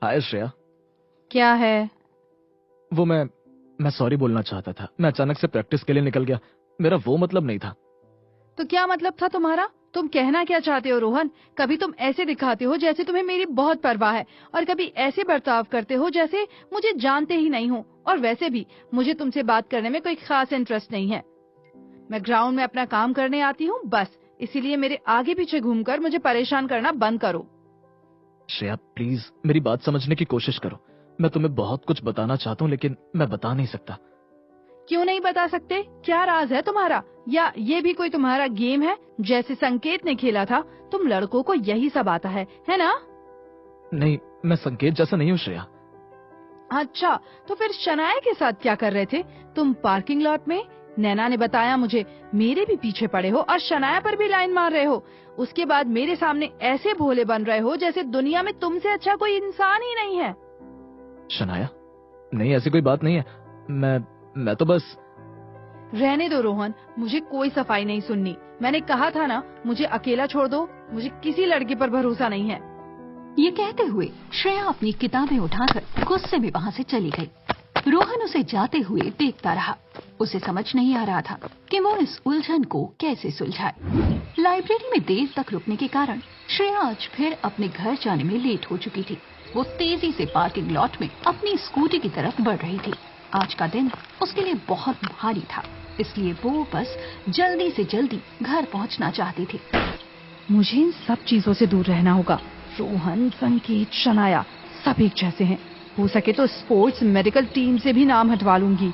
हाय श्रेया। क्या है? वो मैं सॉरी बोलना चाहता था। मैं अचानक से प्रैक्टिस के लिए निकल गया। मेरा वो मतलब नहीं था। तो क्या मतलब था तुम्हारा? तुम कहना क्या चाहते हो रोहन? कभी तुम ऐसे दिखाते हो जैसे तुम्हें मेरी बहुत परवाह है, और कभी ऐसे बर्ताव करते हो जैसे मुझे जानते ही नहीं हो। और वैसे भी मुझे तुमसे बात करने में कोई खास इंटरेस्ट नहीं है। मैं ग्राउंड में अपना काम करने आती हूँ बस, इसीलिए मेरे आगे पीछे घूमकर मुझे परेशान करना बंद करो। श्रेया प्लीज मेरी बात समझने की कोशिश करो। मैं तुम्हें बहुत कुछ बताना चाहता हूँ लेकिन मैं बता नहीं सकता। क्यों नहीं बता सकते? क्या राज है तुम्हारा? या ये भी कोई तुम्हारा गेम है जैसे संकेत ने खेला था? तुम लड़कों को यही सब आता है ना? नहीं, मैं संकेत जैसा नहीं हूँ श्रेया। अच्छा, तो फिर शनाया के साथ क्या कर रहे थे तुम पार्किंग लॉट में? नैना ने बताया मुझे मेरे भी पीछे पड़े हो और शनाया पर भी लाइन मार रहे हो। उसके बाद मेरे सामने ऐसे भोले बन रहे हो जैसे दुनिया में तुमसे अच्छा कोई इंसान ही नहीं है। शनाया, नहीं ऐसी कोई बात नहीं है। मैं तो बस। रहने दो रोहन, मुझे कोई सफाई नहीं सुननी। मैंने कहा था ना, मुझे अकेला छोड़ दो। मुझे किसी लड़के पर भरोसा नहीं है। ये कहते हुए श्रेया अपनी किताबें उठाकर गुस्से में वहाँ से चली गई। रोहन उसे जाते हुए देखता रहा। उसे समझ नहीं आ रहा था कि वो इस उलझन को कैसे सुलझाए। लाइब्रेरी में देर तक रुकने के कारण श्रेया आज फिर अपने घर जाने में लेट हो चुकी थी। वो तेजी से पार्किंग लॉट में अपनी स्कूटी की तरफ बढ़ रही थी। आज का दिन उसके लिए बहुत भारी था, इसलिए वो बस जल्दी से जल्दी घर पहुंचना चाहती थी। मुझे इन सब चीजों से दूर रहना होगा। रोहन, संकेत, शनाया सब एक जैसे हैं। हो सके तो स्पोर्ट्स मेडिकल टीम से भी नाम हटवा लूंगी।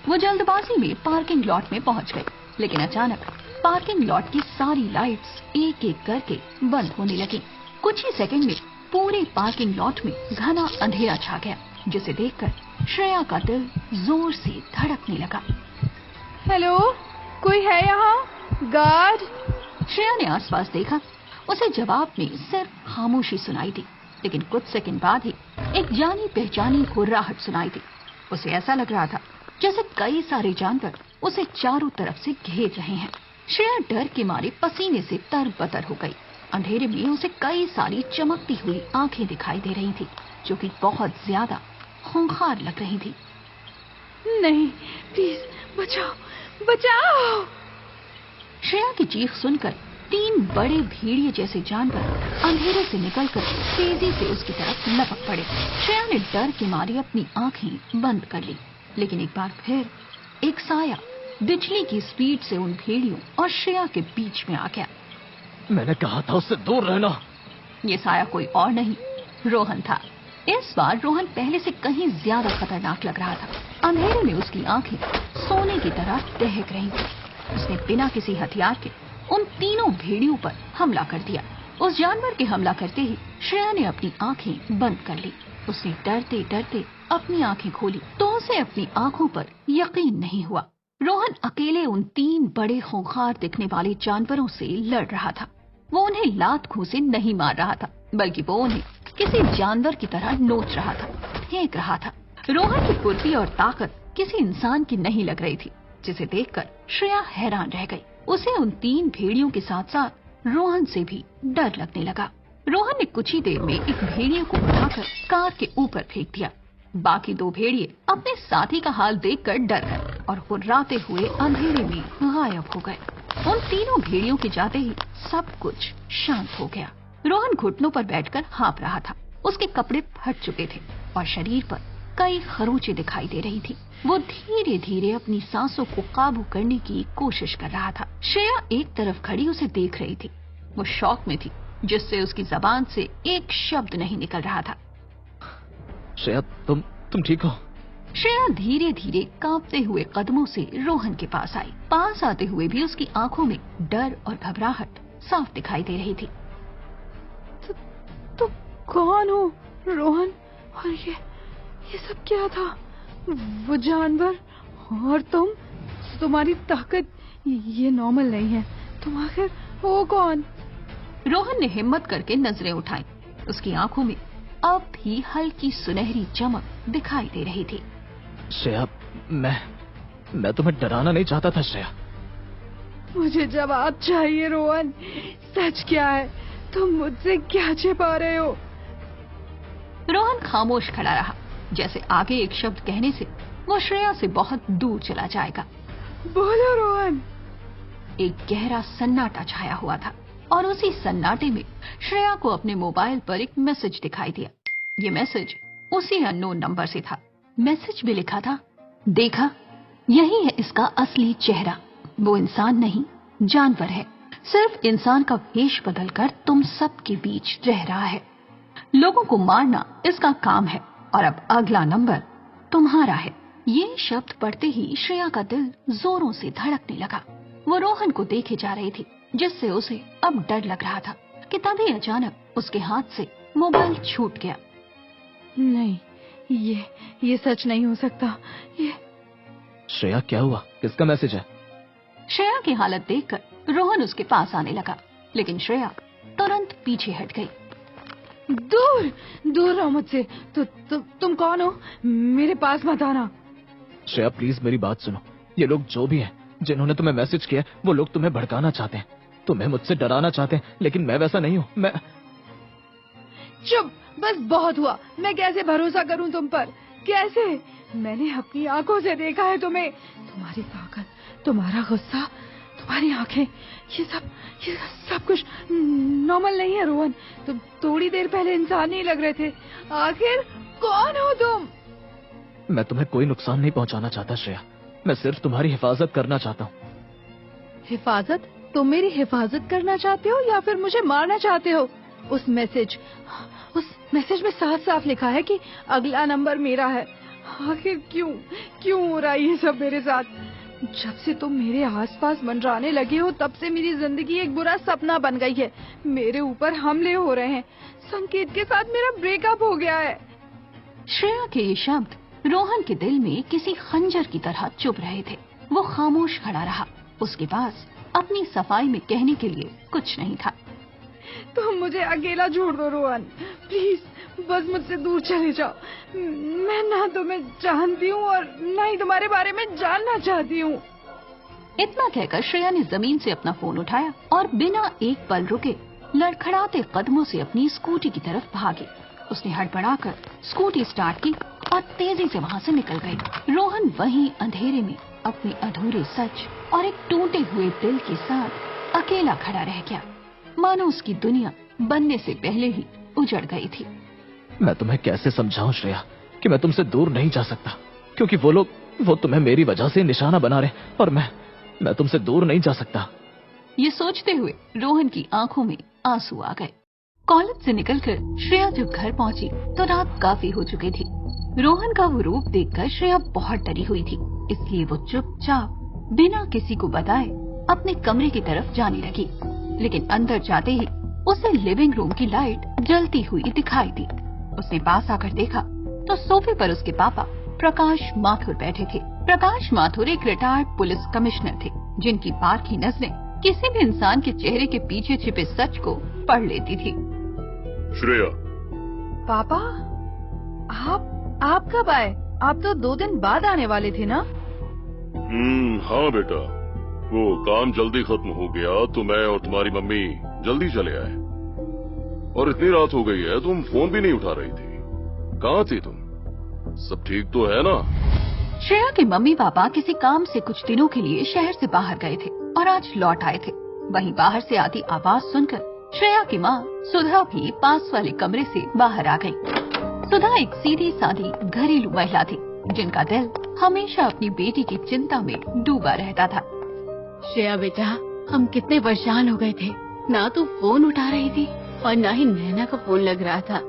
वो जल्दबाजी में पार्किंग लॉट में पहुंच गई, लेकिन अचानक पार्किंग लॉट की सारी लाइट्स एक एक करके बंद होने लगी। कुछ ही सेकंड में पूरे पार्किंग लॉट में घना अंधेरा छा गया, जिसे देखकर श्रेया का दिल जोर से धड़कने लगा। हेलो, कोई है यहाँ? गार्ड? श्रेया ने आसपास देखा। उसे जवाब में सिर्फ खामोशी सुनाई दी, लेकिन कुछ सेकंड बाद ही एक जानी पहचानी हुर्राहट सुनाई दी। उसे ऐसा लग रहा था जैसे कई सारे जानवर उसे चारों तरफ से घेर रहे हैं। श्रेया डर के मारे पसीने से तरबतर हो गई। अंधेरे में उसे कई सारी चमकती हुई आंखें दिखाई दे रही थी, जो कि बहुत ज्यादा खूंखार लग रही थी। नहीं, प्लीज बचाओ, बचाओ! श्रेया की चीख सुनकर 3 बड़े भेड़िए जैसे जानवर अंधेरे से निकलकर तेजी से उसकी तरफ लपक पड़े। श्रेया ने डर के मारे अपनी आंखें बंद कर ली, लेकिन एक बार फिर एक साया बिजली की स्पीड से उन भेड़ियों और श्रेया के बीच में आ गया। मैंने कहा था उससे दूर रहना। ये साया कोई और नहीं, रोहन था। इस बार रोहन पहले से कहीं ज्यादा खतरनाक लग रहा था। अंधेरे में उसकी आंखें सोने की तरह दहक रही थी। उसने बिना किसी हथियार के उन तीनों भेड़ियों पर हमला कर दिया। उस जानवर के हमला करते ही श्रेया ने अपनी आंखें बंद कर ली। उसने डरते डरते अपनी आंखें खोली तो उसे अपनी आंखों पर यकीन नहीं हुआ। रोहन अकेले उन 3 बड़े खूंखार दिखने वाले जानवरों से लड़ रहा था। वो उन्हें लात घूंसे नहीं मार रहा था, बल्कि वो उन्हें किसी जानवर की तरह नोच रहा था, फेंक रहा था। रोहन की फुर्ती और ताकत किसी इंसान की नहीं लग रही थी, जिसे देखकर श्रेया हैरान रह गई। उसे उन 3 भेड़ियों के साथ साथ रोहन से भी डर लगने लगा। रोहन ने कुछ ही देर में एक भेड़िए को उठाकर कार के ऊपर फेंक दिया। बाकी 2 भेड़िए अपने साथी का हाल देखकर डर गए और हुर्राते हुए अंधेरे में गायब हो गए। उन तीनों भेड़ियों के जाते ही सब कुछ शांत हो गया। रोहन घुटनों पर बैठकर हाँफ रहा था। उसके कपड़े फट चुके थे और शरीर पर कई खरोंचें दिखाई दे रही थी। वो धीरे धीरे अपनी सांसों को काबू करने की कोशिश कर रहा था। श्रेया एक तरफ खड़ी उसे देख रही थी। वो शौक में थी, जिससे उसकी जबान से एक शब्द नहीं निकल रहा था। श्रेया, तुम ठीक हो? श्रेया धीरे धीरे कांपते हुए कदमों से रोहन के पास आई। पास आते हुए भी उसकी आंखों में डर और घबराहट साफ दिखाई दे रही थी। तो कौन हो रोहन? और ये सब क्या था? वो जानवर और तुम्हारी ताकत, ये नॉर्मल नहीं है। तुम आखिर हो कौन? रोहन ने हिम्मत करके नजरें उठाई। उसकी आंखों में अब भी हल्की सुनहरी चमक दिखाई दे रही थी। श्रेया, मैं तुम्हें डराना नहीं चाहता था श्रेया। मुझे जवाब चाहिए रोहन। सच क्या है? तुम मुझसे क्या छिपा रहे हो? रोहन खामोश खड़ा रहा, जैसे आगे एक शब्द कहने से वो श्रेया से बहुत दूर चला जाएगा। बोलो रोहन। एक गहरा सन्नाटा छाया हुआ था और उसी सन्नाटे में श्रेया को अपने मोबाइल पर एक मैसेज दिखाई दिया। ये मैसेज उसी अननोन नंबर से था। मैसेज में लिखा था, देखा, यही है इसका असली चेहरा। वो इंसान नहीं, जानवर है। सिर्फ इंसान का वेश बदलकर तुम सबके बीच रह रहा है। लोगों को मारना इसका काम है और अब अगला नंबर तुम्हारा है। ये शब्द पढ़ते ही श्रेया का दिल जोरों से धड़कने लगा। वो रोहन को देखे जा रही थी, जिससे उसे अब डर लग रहा था कि तभी अचानक उसके हाथ से मोबाइल छूट गया। नहीं, ये सच नहीं हो सकता। ये श्रेया, क्या हुआ? किसका मैसेज है? श्रेया की हालत देखकर रोहन उसके पास आने लगा, लेकिन श्रेया तुरंत पीछे हट गई। दूर दूर रहो मुझसे। तुम कौन हो? मेरे पास मत आना। श्रेया प्लीज मेरी बात सुनो। ये लोग जो भी हैं, जिन्होंने तुम्हें मैसेज किया, वो लोग तुम्हें भड़काना चाहते हैं, तुम्हें मुझसे डराना चाहते हैं, लेकिन मैं वैसा नहीं हूँ। मैं चुप, बस बहुत हुआ। मैं कैसे भरोसा करूं तुम पर? कैसे? मैंने अपनी आंखों से देखा है तुम्हें। तुम्हारी ताकत, तुम्हारा गुस्सा, तुम्हारी आंखें, ये सब कुछ नॉर्मल नहीं है रोहन। तुम थोड़ी देर पहले इंसान नहीं लग रहे थे। आखिर कौन हो तुम? मैं तुम्हें कोई नुकसान नहीं पहुंचाना चाहता श्रेया, मैं सिर्फ तुम्हारी हिफाजत करना चाहता हूँ। हिफाजत? तुम मेरी हिफाजत करना चाहते हो या फिर मुझे मारना चाहते हो? उस मैसेज में साफ साफ लिखा है कि अगला नंबर मेरा है। आखिर क्यों हो रहा है ये सब मेरे साथ? जब से तुम मेरे आसपास मंडराने लगे हो, तब से मेरी जिंदगी एक बुरा सपना बन गई है। मेरे ऊपर हमले हो रहे हैं। संकेत के साथ मेरा ब्रेकअप हो गया है। श्रेया के ये शब्द रोहन के दिल में किसी खंजर की तरह चुभ रहे थे। वो खामोश खड़ा रहा। उसके पास अपनी सफाई में कहने के लिए कुछ नहीं था। तुम मुझे अकेला छोड़ दो रोहन, प्लीज। बस मुझसे दूर चले जाओ। मैं ना तुम्हें जानती हूँ और ना ही तुम्हारे बारे में जानना चाहती हूँ। इतना कहकर श्रेया ने जमीन से अपना फोन उठाया और बिना एक पल रुके लड़खड़ाते कदमों से अपनी स्कूटी की तरफ भागी। उसने हड़बड़ाकर स्कूटी स्टार्ट की और तेजी से वहाँ से निकल गई। रोहन वहीं अंधेरे में अपने अधूरे सच और एक टूटे हुए दिल के साथ अकेला खड़ा रह गया, मानो उसकी दुनिया बनने से पहले ही उजड़ गई थी। मैं तुम्हें कैसे समझाऊं श्रेया कि मैं तुमसे दूर नहीं जा सकता, क्योंकि वो तुम्हें मेरी वजह से निशाना बना रहे और मैं तुमसे दूर नहीं जा सकता। ये सोचते हुए रोहन की आंखों में आंसू आ गए। कॉलेज से निकलकर श्रेया जब घर पहुंची तो रात काफी हो चुकी थी। रोहन का वो रूप देखकर श्रेया बहुत डरी हुई थी, इसलिए वो चुपचाप बिना किसी को बताए अपने कमरे की तरफ जाने लगी। लेकिन अंदर जाते ही उसे लिविंग रूम की लाइट जलती हुई दिखाई दी। उसने पास आकर देखा तो सोफे पर उसके पापा प्रकाश माथुर बैठे थे। प्रकाश माथुर एक रिटायर्ड पुलिस कमिश्नर थे, जिनकी पारखी नजरें किसी भी इंसान के चेहरे के पीछे छिपे सच को पढ़ लेती थी। श्रेया। पापा, आप कब आए? आप तो 2 दिन बाद आने वाले थे ना? हाँ बेटा, वो काम जल्दी खत्म हो गया तो मैं और तुम्हारी मम्मी जल्दी चले आए। और इतनी रात हो गई है, तुम फोन भी नहीं उठा रही थी। कहाँ थी तुम? सब ठीक तो है ना? श्रेया के मम्मी पापा किसी काम से कुछ दिनों के लिए शहर से बाहर गए थे और आज लौट आए थे। वहीं बाहर से आती आवाज सुनकर श्रेया की माँ सुधा भी पास वाले कमरे से बाहर आ गई। सुधा एक सीधी सादी घरेलू महिला थी, जिनका दिल हमेशा अपनी बेटी की चिंता में डूबा रहता था। श्रेया बेटा, हम कितने परेशान हो गए थे। ना तू फोन उठा रही थी और ना ही नैना का फोन लग रहा था।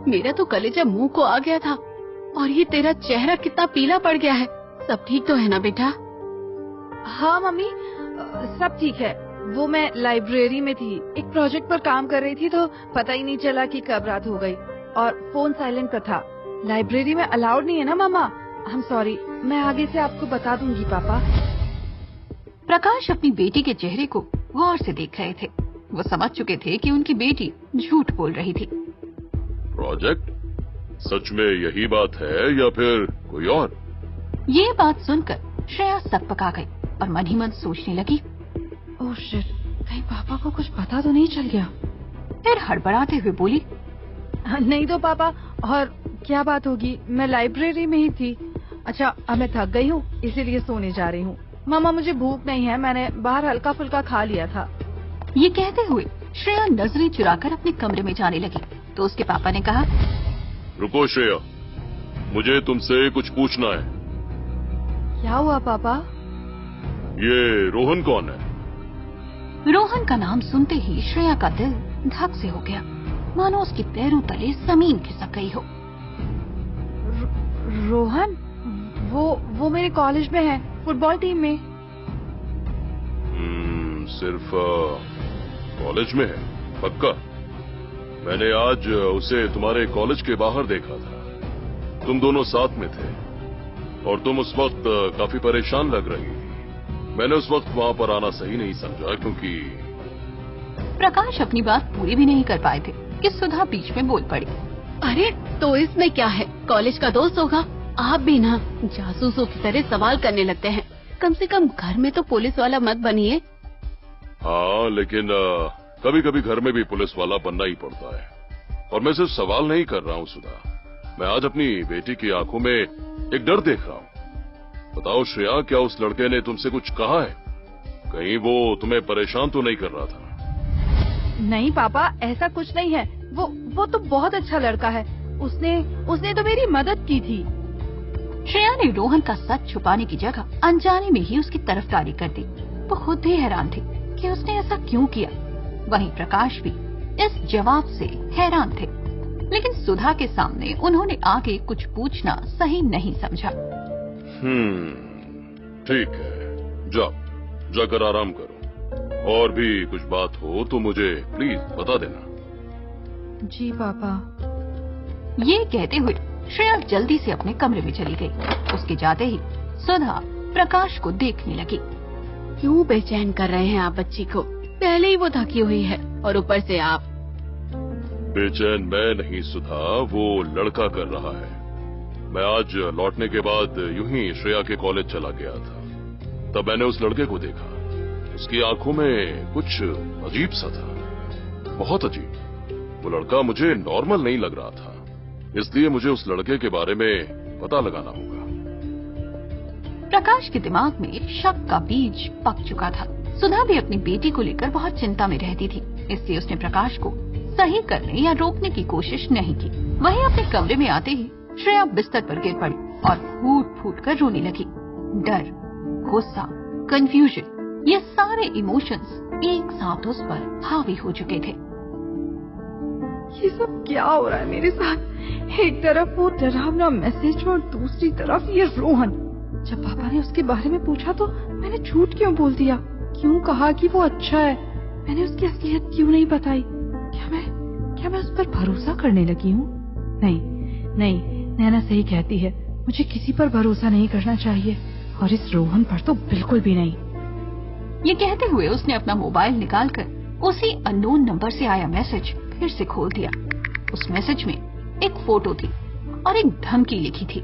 मेरा तो कलेजा मुंह को आ गया था। और ये तेरा चेहरा कितना पीला पड़ गया है। सब ठीक तो है ना बेटा? हाँ मम्मी, सब ठीक है। वो मैं लाइब्रेरी में थी, एक प्रोजेक्ट पर काम कर रही थी, तो पता ही नहीं चला कि कब रात हो गई और फोन साइलेंट पर था। लाइब्रेरी में अलाउड नहीं है ना मामा। आई एम सॉरी, मैं आगे से आपको बता दूंगी पापा। प्रकाश अपनी बेटी के चेहरे को गौर से देख रहे थे। वो समझ चुके थे कि उनकी बेटी झूठ बोल रही थी। प्रोजेक्ट? सच में यही बात है या फिर कोई और? ये बात सुनकर श्रेया सकपका गई और मन ही मन सोचने लगी, ओह शिट, कहीं पापा को कुछ पता तो नहीं चल गया? फिर हड़बड़ाते हुए बोली, नहीं तो पापा, और क्या बात होगी, मैं लाइब्रेरी में ही थी। अच्छा, अब मैं थक गई हूँ इसीलिए सोने जा रही हूँ। मामा मुझे भूख नहीं है, मैंने बाहर हल्का फुल्का खा लिया था। ये कहते हुए श्रेया नजरें चुराकर अपने कमरे में जाने लगी तो उसके पापा ने कहा, रुको श्रेया, मुझे तुमसे कुछ पूछना है। क्या हुआ पापा? ये रोहन कौन है? रोहन का नाम सुनते ही श्रेया का दिल धक से हो गया, मानो उसके पैरों तले जमीन खिसक गई हो। रोहन? वो मेरे कॉलेज में है, फुटबॉल टीम में। सिर्फ कॉलेज में है? पक्का? मैंने आज उसे तुम्हारे कॉलेज के बाहर देखा था। तुम दोनों साथ में थे और तुम उस वक्त काफी परेशान लग रही थी। मैंने उस वक्त वहां पर आना सही नहीं समझा क्योंकि प्रकाश अपनी बात पूरी भी नहीं कर पाए थे कि सुधा बीच में बोल पड़ी। अरे तो इसमें क्या है, कॉलेज का दोस्त होगा। आप भी ना जासूसों की तरह सवाल करने लगते हैं। कम से कम घर में तो पुलिस वाला मत बनिए। हाँ, लेकिन कभी कभी घर में भी पुलिस वाला बनना ही पड़ता है। और मैं सिर्फ सवाल नहीं कर रहा हूँ सुधा, मैं आज अपनी बेटी की आंखों में एक डर देख रहा हूँ। बताओ श्रेया, क्या उस लड़के ने तुमसे कुछ कहा है? कहीं वो तुम्हें परेशान तो नहीं कर रहा था? नहीं पापा, ऐसा कुछ नहीं है। वो तो बहुत अच्छा लड़का है। उसने तो मेरी मदद की थी। श्रेया ने रोहन का सच छुपाने की जगह अनजाने में ही उसकी तरफदारी कर दी। वो खुद भी हैरान थे कि उसने ऐसा क्यों किया। वहीं प्रकाश भी इस जवाब से हैरान थे, लेकिन सुधा के सामने उन्होंने आगे कुछ पूछना सही नहीं समझा। ठीक है, जाकर आराम करो। और भी कुछ बात हो तो मुझे प्लीज बता देना। जी पापा। ये कहते हुए श्रेया जल्दी से अपने कमरे में चली गई। उसके जाते ही सुधा प्रकाश को देखने लगी। क्यों बेचैन कर रहे हैं आप बच्ची को? पहले ही वो थकी हुई है और ऊपर से आप। बेचैन मैं नहीं सुधा, वो लड़का कर रहा है। मैं आज लौटने के बाद यूं ही श्रेया के कॉलेज चला गया था। तब मैंने उस लड़के को देखा। उसकी आंखों में कुछ अजीब सा था, बहुत अजीब। वो लड़का मुझे नॉर्मल नहीं लग रहा था, इसलिए मुझे उस लड़के के बारे में पता लगाना होगा। प्रकाश के दिमाग में शक का बीज पक चुका था। सुधा भी अपनी बेटी को लेकर बहुत चिंता में रहती थी, इसलिए उसने प्रकाश को सही करने या रोकने की कोशिश नहीं की। वहीं अपने कमरे में आते ही श्रेया बिस्तर पर गिर पड़ी और फूट फूट कर रोने लगी। डर, गुस्सा, कंफ्यूजन, ये सारे इमोशंस एक साथ उस पर हावी हो चुके थे। ये सब क्या हो रहा है मेरे साथ? एक तरफ वो डरावना मैसेज और दूसरी तरफ ये रोहन। जब पापा ने उसके बारे में पूछा तो मैंने झूठ क्यों बोल दिया? क्यों कहा कि वो अच्छा है? मैंने उसकी असलियत क्यों नहीं बताई? क्या मैं उस पर भरोसा करने लगी हूँ? नहीं, नैना सही कहती है, मुझे किसी पर भरोसा नहीं करना चाहिए, और इस रोहन पर तो बिल्कुल भी नहीं। ये कहते हुए उसने अपना मोबाइल निकालकर उसी अननोन नंबर से आया मैसेज फिर से खोल दिया। उस मैसेज में एक फोटो थी और एक धमकी लिखी थी।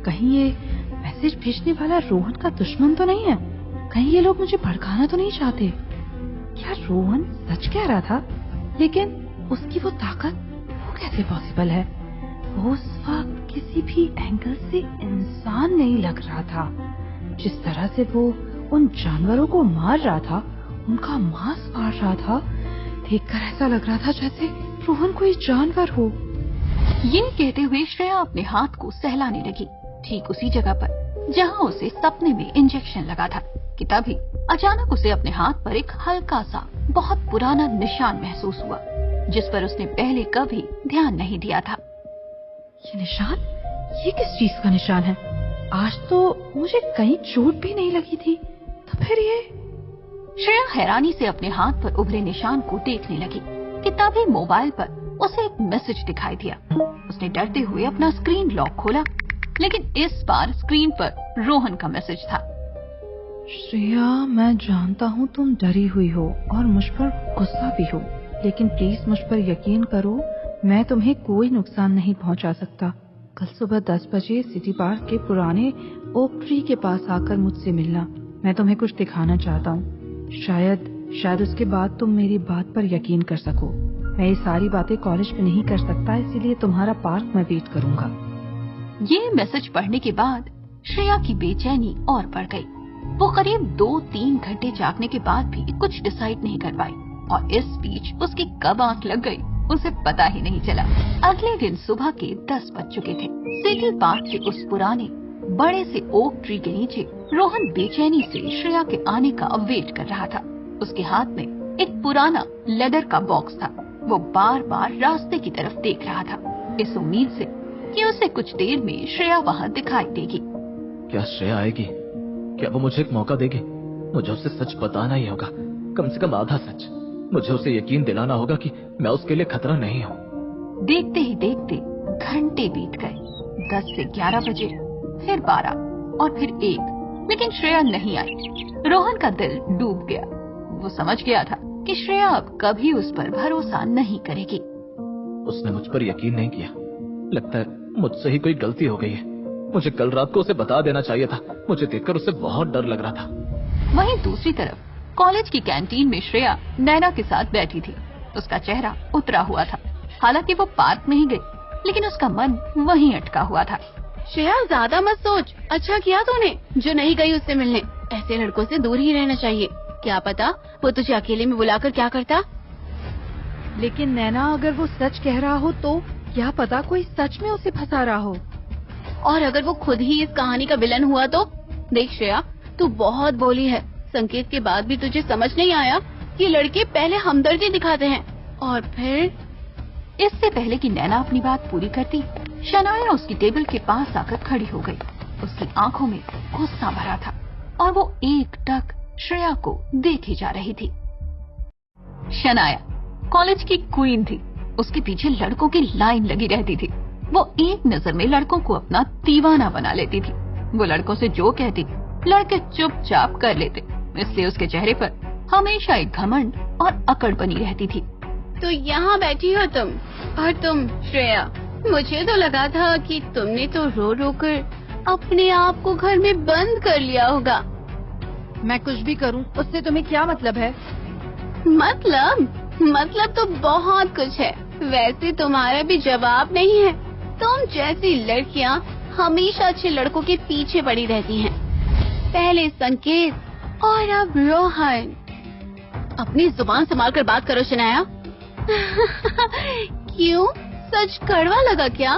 कहीं ये मैसेज भेजने वाला रोहन का दुश्मन तो नहीं है? कहीं ये लोग मुझे भड़काना तो नहीं चाहते? क्या रोहन सच कह रहा था? लेकिन उसकी वो ताकत, वो कैसे पॉसिबल है? वो उस वक्त किसी भी एंगल से इंसान नहीं लग रहा था। जिस तरह से वो उन जानवरों को मार रहा था, उनका मांस फाड़ रहा था, देखकर ऐसा लग रहा था जैसे रोहन कोई जानवर हो। ये कहते हुए श्रेया अपने हाथ को सहलाने लगी, ठीक उसी जगह पर जहाँ उसे सपने में इंजेक्शन लगा था कि तभी अचानक उसे अपने हाथ पर एक हल्का सा बहुत पुराना निशान महसूस हुआ, जिस पर उसने पहले कभी ध्यान नहीं दिया था। ये निशान? ये किस चीज का निशान है? आज तो मुझे कहीं चोट भी नहीं लगी थी, तो फिर ये? श्रेया हैरानी से अपने हाथ पर उभरे निशान को देखने लगी कि तभी मोबाइल पर उसे एक मैसेज दिखाई दिया। उसने डरते हुए अपना स्क्रीन लॉक खोला, लेकिन इस बार स्क्रीन पर रोहन का मैसेज था। श्रेया, मैं जानता हूँ तुम डरी हुई हो और मुझ पर गुस्सा भी हो, लेकिन प्लीज मुझ पर यकीन करो, मैं तुम्हें कोई नुकसान नहीं पहुँचा सकता। कल सुबह 10 बजे सिटी पार्क के पुराने ओक ट्री के पास आकर मुझसे मिलना। मैं तुम्हें कुछ दिखाना चाहता हूँ। शायद उसके बाद तुम मेरी बात पर यकीन कर सको। मैं ये सारी बातें कॉलेज में नहीं कर सकता, इसीलिए तुम्हारा पार्क में वेट करूंगा। ये मैसेज पढ़ने के बाद श्रेया की बेचैनी और बढ़ गई। वो करीब 2-3 घंटे जागने के बाद भी कुछ डिसाइड नहीं कर पाई और इस बीच उसकी कब आंख लग गई उसे पता ही नहीं चला। अगले दिन सुबह के 10 बज चुके थे। सिटी पार्क के उस पुराने बड़े से ओक ट्री के नीचे रोहन बेचैनी से श्रेया के आने का वेट कर रहा था। उसके हाथ में एक पुराना लेदर का बॉक्स था। वो बार बार रास्ते की तरफ देख रहा था, इस उम्मीद से कि उसे कुछ देर में श्रेया वहाँ दिखाई देगी। क्या श्रेया आएगी? क्या वो मुझे एक मौका देगी? मुझे उसे सच बताना ही होगा, कम से कम आधा सच। मुझे उसे यकीन दिलाना होगा कि मैं उसके लिए खतरा नहीं हूँ। देखते ही देखते घंटे बीत गए। 10 से 11 बजे, फिर 12 और फिर 1, लेकिन श्रेया नहीं आई। रोहन का दिल डूब गया। वो समझ गया था कि श्रेया अब कभी उस पर भरोसा नहीं करेगी। उसने मुझ पर यकीन नहीं किया। लगता है मुझसे ही कोई गलती हो गई है। मुझे कल रात को उसे बता देना चाहिए था। मुझे देखकर उसे बहुत डर लग रहा था। वहीं दूसरी तरफ कॉलेज की कैंटीन में श्रेया नैना के साथ बैठी थी। उसका चेहरा उतरा हुआ था। हालांकि वो पार्क में ही गई, लेकिन उसका मन वहीं अटका हुआ था। श्रेया ज्यादा मत सोच। अच्छा किया तूने जो नहीं गई उससे मिलने। ऐसे लड़कों से दूर ही रहना चाहिए। क्या पता वो तुझे अकेले में बुलाकर क्या करता। लेकिन नैना, अगर वो सच कह रहा हो तो क्या पता कोई सच में उसे फंसा रहा हो। और अगर वो खुद ही इस कहानी का विलन हुआ तो? देख श्रेया, तू बहुत बोली है। संकेत के बाद भी तुझे समझ नहीं आया कि लड़के पहले हमदर्दी दिखाते हैं और फिर। इससे पहले कि नैना अपनी बात पूरी करती, शनाया उसकी टेबल के पास आकर खड़ी हो गई। उसकी आंखों में गुस्सा भरा था और वो एकटक श्रेया को देखे जा रही थी। शनाया कॉलेज की क्वीन थी। उसके पीछे लड़कों की लाइन लगी रहती थी। वो एक नजर में लड़कों को अपना दीवाना बना लेती थी। वो लड़कों से जो कहती लड़के चुपचाप कर लेते, इसलिए उसके चेहरे पर हमेशा एक घमंड और अकड़ बनी रहती थी। तो यहाँ बैठी हो तुम, और तुम श्रेया, मुझे तो लगा था कि तुमने तो रो रो कर अपने आप को घर में बंद कर लिया होगा। मैं कुछ भी करूं उससे तुम्हें क्या मतलब है? मतलब तो बहुत कुछ है। वैसे तुम्हारा भी जवाब नहीं है। तुम जैसी लड़कियां हमेशा अच्छे लड़कों के पीछे पड़ी रहती हैं। पहले संकेत और अब रोहन। अपनी जुबान संभाल कर बात करो शनाया। क्यों, सच कड़वा लगा क्या?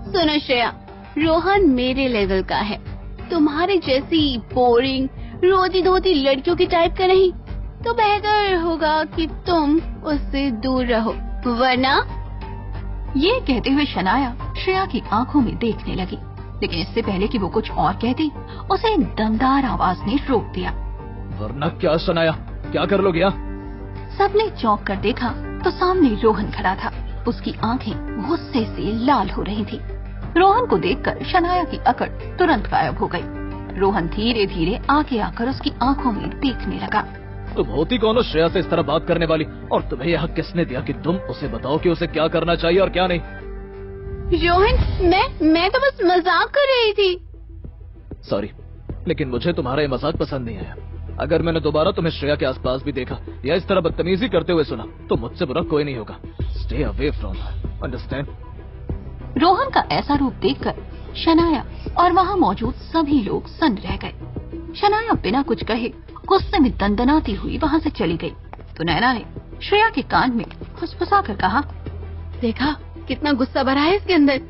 सुनो श्रेया, रोहन मेरे लेवल का है। तुम्हारे जैसी बोरिंग रोती धोती लड़कियों की टाइप का नहीं। तो बेहतर होगा कि तुम उससे दूर रहो, वरना। ये कहते हुए शनाया श्रेया की आंखों में देखने लगी, लेकिन इससे पहले कि वो कुछ और कहती, उसे एक दमदार आवाज ने रोक दिया। वरना क्या शनाया, क्या कर लोगे? सबने चौंक कर देखा तो सामने रोहन खड़ा था। उसकी आंखें गुस्से से लाल हो रही थी। रोहन को देखकर शनाया की अकड़ तुरंत गायब हो गई। रोहन धीरे धीरे आगे आकर उसकी आंखों में देखने लगा। तुम होती कौन हो श्रेया से इस तरह बात करने वाली? और तुम्हें यह हक किसने दिया कि तुम उसे बताओ कि उसे क्या करना चाहिए और क्या नहीं? रोहन, मैं तो बस मजाक कर रही थी। सॉरी, लेकिन मुझे तुम्हारा ये मजाक पसंद नहीं आया। अगर मैंने दोबारा तुम्हें श्रेया के आसपास भी देखा या इस तरह बदतमीजी करते हुए सुना तो मुझसे बुरा कोई नहीं होगा। Stay away from her, understand? Rohan का ऐसा रूप देखकर शनाया और वहाँ मौजूद सभी लोग सन्न रह गए। शनाया बिना कुछ कहे गुस्से में दंदनाती हुई वहाँ से चली गई। तो नैना ने श्रेया के कान में फुसफुसा कर कहा, देखा कितना गुस्सा भरा है इसके अंदर।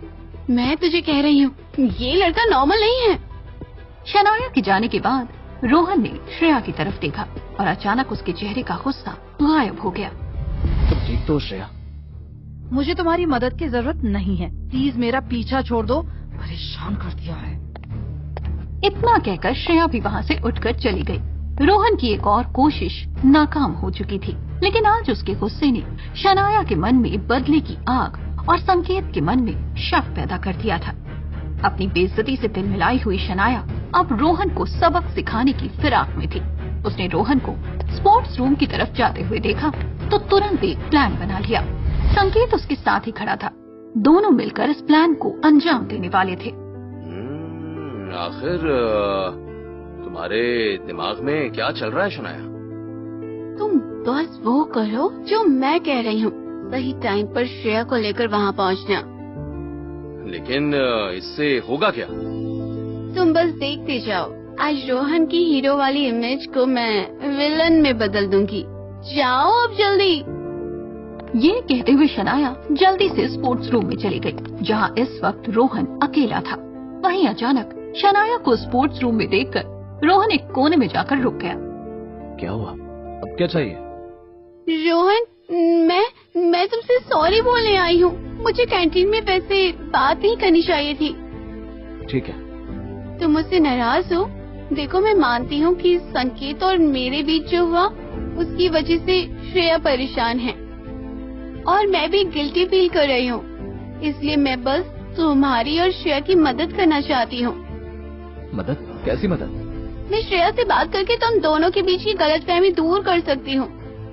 मैं तुझे कह रही हूँ, ये लड़का नॉर्मल नहीं है। शनाया के जाने के बाद रोहन ने श्रेया की तरफ देखा और अचानक उसके चेहरे का गुस्सा गायब हो गया। तुम ठीक तो श्रेया? मुझे तुम्हारी मदद की जरूरत नहीं है। प्लीज मेरा पीछा छोड़ दो, परेशान कर दिया है। इतना कहकर श्रेया भी वहाँ से उठकर चली गई। रोहन की एक और कोशिश नाकाम हो चुकी थी, लेकिन आज उसके गुस्से ने शनाया के मन में बदले की आग और संकेत के मन में शक पैदा कर दिया था। अपनी बेइज्जती से दिल मिलाई हुई शनाया अब रोहन को सबक सिखाने की फिराक में थी। उसने रोहन को स्पोर्ट्स रूम की तरफ जाते हुए देखा तो तुरंत एक प्लान बना लिया। संकेत उसके साथ ही खड़ा था। दोनों मिलकर इस प्लान को अंजाम देने वाले थे। आखिर तुम्हारे दिमाग में क्या चल रहा है शनाया? तुम बस वो करो जो मैं कह रही हूँ। सही टाइम पर श्रेया को लेकर वहाँ पहुँचना। लेकिन इससे होगा क्या? तुम बस देखते जाओ, आज रोहन की हीरो वाली इमेज को मैं विलन में बदल दूंगी। जाओ अब जल्दी। ये कहते हुए शनाया जल्दी से स्पोर्ट्स रूम में चली गई, जहाँ इस वक्त रोहन अकेला था। वहीं अचानक शनाया को स्पोर्ट्स रूम में देखकर रोहन एक कोने में जाकर रुक गया। क्या हुआ? अब क्या चाहिए? रोहन, मैं तुमसे सॉरी बोलने आई हूँ। मुझे कैंटीन में वैसे बात नहीं करनी चाहिए थी। ठीक है। तुम मुझसे नाराज हो? देखो, मैं मानती हूँ कि संकेत और मेरे बीच जो हुआ उसकी वजह से श्रेया परेशान है और मैं भी गिल्टी फील कर रही हूँ। इसलिए मैं बस तुम्हारी और श्रेया की मदद करना चाहती हूँ। मदद? कैसी मदद? मैं श्रेया से बात करके तुम दोनों के बीच की गलतफहमी दूर कर सकती हूँ।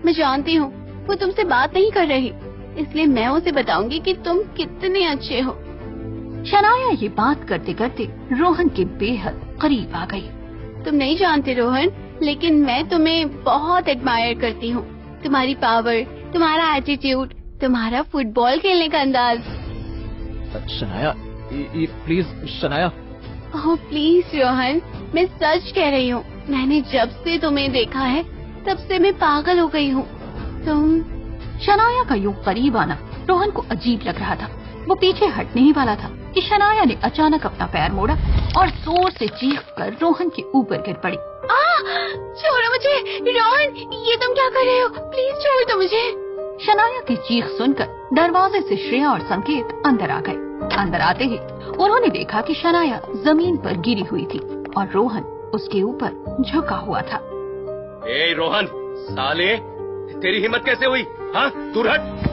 मैं जानती हूँ वो तुमसे बात नहीं कर रही, इसलिए मैं उसे बताऊंगी कि तुम कितने अच्छे हो। शनाया ये बात करते करते रोहन के बेहद करीब आ गई। तुम नहीं जानते रोहन, लेकिन मैं तुम्हें बहुत एडमायर करती हूँ। तुम्हारी पावर, तुम्हारा एटीट्यूड, तुम्हारा फुटबॉल खेलने का अंदाज। Shanaya, please Shanaya. Oh please Rohan, मैं सच कह रही हूँ। मैंने जब से तुम्हें देखा है तब से मैं पागल हो गई हूँ। तुम। शनाया का यूं करीब आना रोहन को अजीब लग रहा था। वो पीछे हटने ही वाला था कि शनाया ने अचानक अपना पैर मोड़ा और जोर से चीख कर रोहन के ऊपर गिर पड़ी। छोड़ो मुझे रोहन, ये तुम क्या कर रहे हो? प्लीज छोड़ दो मुझे। शनाया की चीख सुनकर दरवाजे से श्रेया और संकेत अंदर आ गए। अंदर आते ही उन्होंने देखा कि शनाया जमीन पर गिरी हुई थी और रोहन उसके ऊपर झुका हुआ था। ए रोहन, साले, तेरी हिम्मत कैसे हुई? हाँ, तू हट।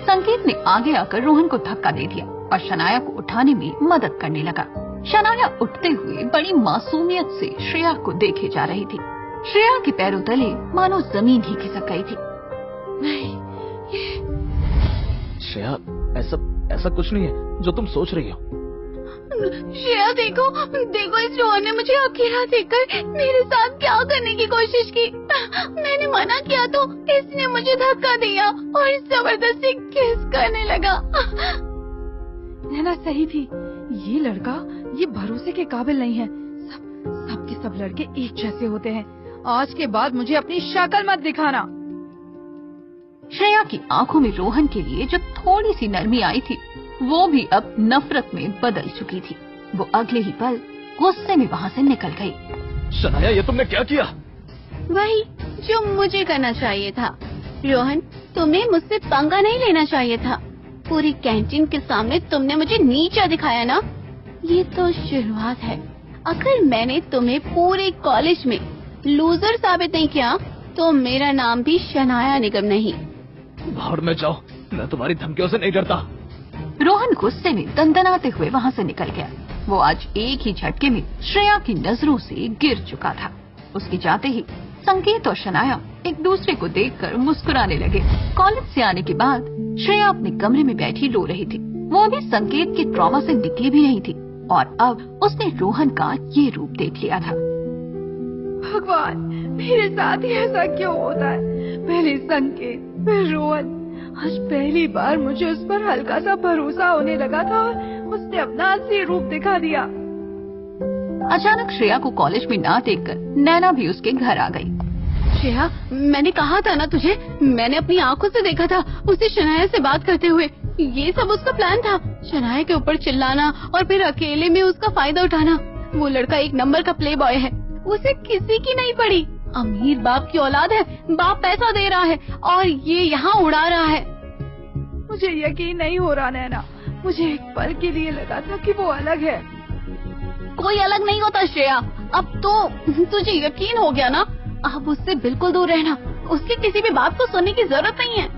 संकेत ने आगे आकर रोहन को धक्का दे दिया और शनाया को उठाने में मदद करने लगा। शनाया उठते हुए बड़ी मासूमियत से श्रेया को देखे जा रही थी। श्रेया के पैरों तले मानो जमीन ही खिसक गई थी। श्रेया, ऐसा कुछ नहीं है जो तुम सोच रही हो। श्रेया देखो इस रोहन ने मुझे अकेला देखकर मेरे साथ क्या करने की कोशिश की। मैंने मना किया तो इसने मुझे धक्का दिया और जबरदस्ती किस करने लगा। नैना सही थी, ये लड़का ये भरोसे के काबिल नहीं है। सब के सब लड़के एक जैसे होते हैं। आज के बाद मुझे अपनी शक्ल मत दिखाना। श्रेया की आंखों में रोहन के लिए जो थोड़ी सी नरमी आई थी वो भी अब नफरत में बदल चुकी थी। वो अगले ही पल गुस्से में वहाँ से निकल गई। शनाया, ये तुमने क्या किया? वही जो मुझे करना चाहिए था। रोहन, तुम्हें मुझसे पंगा नहीं लेना चाहिए था। पूरी कैंटीन के सामने तुमने मुझे नीचा दिखाया ना। ये तो शुरुआत है। अगर मैंने तुम्हें पूरे कॉलेज में लूजर साबित नहीं किया तो मेरा नाम भी शनाया निगम नहीं। बाहर में जाओ, मैं तुम्हारी धमकियों से नहीं डरता। रोहन गुस्से में दंदनाते हुए वहाँ से निकल गया। वो आज एक ही झटके में श्रेया की नजरों से गिर चुका था। उसके जाते ही संकेत और शनाया एक दूसरे को देखकर मुस्कुराने लगे। कॉलेज से आने के बाद श्रेया अपने कमरे में बैठी रो रही थी। वो अभी संकेत के ट्रॉमा से निकली भी नहीं थी और अब उसने रोहन का ये रूप देख लिया था। भगवान, मेरे साथ ही ऐसा क्यों होता है? पहले संकेत, फिर रोहन। आज पहली बार मुझे उस पर हल्का सा भरोसा होने लगा था और उसने अपना असली रूप दिखा दिया। अचानक श्रेया को कॉलेज में ना देखकर नैना भी उसके घर आ गई। श्रेया, मैंने कहा था ना तुझे, मैंने अपनी आंखों से देखा था उसे शनाया से बात करते हुए। ये सब उसका प्लान था, शनाया के ऊपर चिल्लाना और फिर अकेले में उसका फायदा उठाना। वो लड़का एक नंबर का प्ले बॉय है, उसे किसी की नहीं पड़ी। अमीर बाप की औलाद है, बाप पैसा दे रहा है और ये यहाँ उड़ा रहा है। मुझे यकीन नहीं हो रहा नैना। मुझे एक पल के लिए लगा था कि वो अलग है। कोई अलग नहीं होता श्रेया, अब तो तुझे यकीन हो गया ना। अब उससे बिल्कुल दूर रहना, उसकी किसी भी बात को सुनने की जरूरत नहीं है।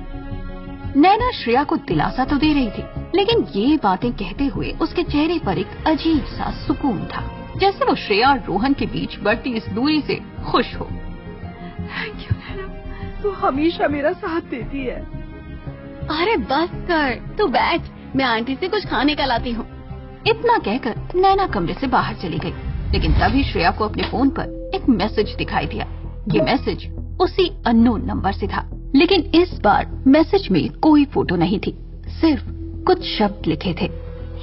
नैना श्रेया को दिलासा तो दे रही थी, लेकिन ये बातें कहते हुए उसके चेहरे पर एक अजीब सा सुकून था, जैसे वो श्रेया और रोहन के बीच बढ़ती इस दूरी से खुश हो। थैंक यू नैना, तू हमेशा मेरा साथ देती है। अरे बस कर, तू बैठ, मैं आंटी से कुछ खाने का लाती हूँ। इतना कहकर नैना कमरे से बाहर चली गई, लेकिन तभी श्रेया को अपने फोन पर एक मैसेज दिखाई दिया। ये मैसेज उसी अननोन नंबर से था। लेकिन इस बार मैसेज में कोई फोटो नहीं थी, सिर्फ कुछ शब्द लिखे थे।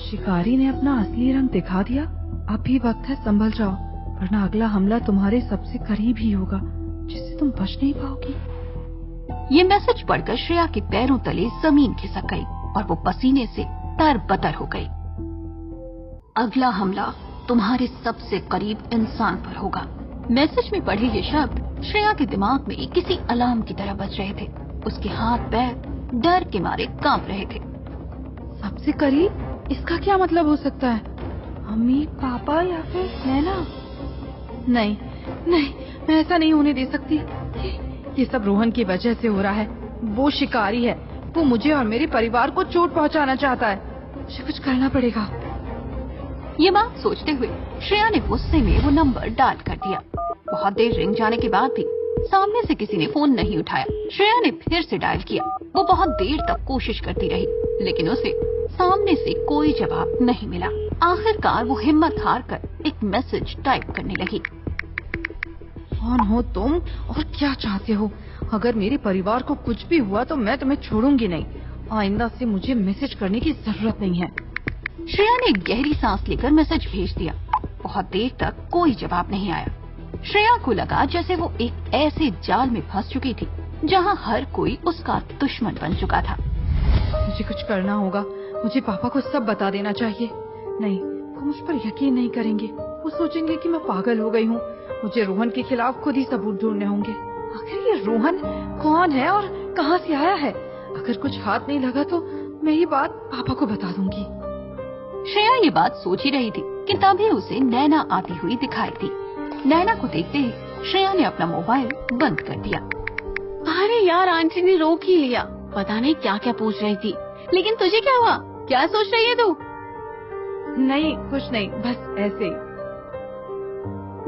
शिकारी ने अपना असली रंग दिखा दिया। अब भी वक्त है, संभल जाओ, वरना अगला हमला तुम्हारे सबसे करीब ही होगा, जिससे तुम बच नहीं पाओगी। ये मैसेज पढ़कर श्रेया के पैरों तले जमीन खिसक गई और वो पसीने से तरबतर हो गई। अगला हमला तुम्हारे सबसे करीब इंसान पर होगा। मैसेज में पढ़े ये शब्द श्रेया के दिमाग में किसी अलार्म की तरह बज रहे थे। उसके हाथ पैर डर के मारे कांप रहे थे। सबसे करीब, इसका क्या मतलब हो सकता है? मम्मी, पापा या फिर नैना? नहीं नहीं, मैं ऐसा नहीं होने दे सकती। ये सब रोहन की वजह से हो रहा है। वो शिकारी है, वो मुझे और मेरे परिवार को चोट पहुंचाना चाहता है। मुझे कुछ करना पड़ेगा। ये बात सोचते हुए श्रेया ने गुस्से में वो नंबर डायल कर दिया। बहुत देर रिंग जाने के बाद भी सामने से किसी ने फोन नहीं उठाया। श्रेया ने फिर से डायल किया। वो बहुत देर तक कोशिश करती रही, लेकिन उसे सामने से कोई जवाब नहीं मिला। आखिरकार वो हिम्मत हार कर एक मैसेज टाइप करने लगी। कौन हो तुम और क्या चाहते हो? अगर मेरे परिवार को कुछ भी हुआ तो मैं तुम्हें छोड़ूंगी नहीं। आइंदा से मुझे मैसेज करने की जरूरत नहीं है। श्रेया ने गहरी सांस लेकर मैसेज भेज दिया। बहुत देर तक कोई जवाब नहीं आया। श्रेया को लगा जैसे वो एक ऐसे जाल में फंस चुकी थी जहां हर कोई उसका दुश्मन बन चुका था। मुझे कुछ करना होगा। मुझे पापा को सब बता देना चाहिए। नहीं, वो मुझ पर यकीन नहीं करेंगे। वो सोचेंगे कि मैं पागल हो गई हूँ। मुझे रोहन के खिलाफ खुद ही सबूत ढूंढने होंगे। आखिर ये रोहन कौन है और कहाँ से आया है? अगर कुछ हाथ नहीं लगा तो मैं ये बात पापा को बता दूंगी। श्रेया ये बात सोच ही रही थी कि तभी उसे नैना आती हुई दिखाई दी। नैना को देखते ही श्रेया ने अपना मोबाइल बंद कर दिया। अरे यार, आंटी ने रोक ही लिया। पता नहीं क्या क्या पूछ रही थी। लेकिन तुझे क्या हुआ? क्या सोच रही है तू? नहीं, कुछ नहीं, बस ऐसे ही।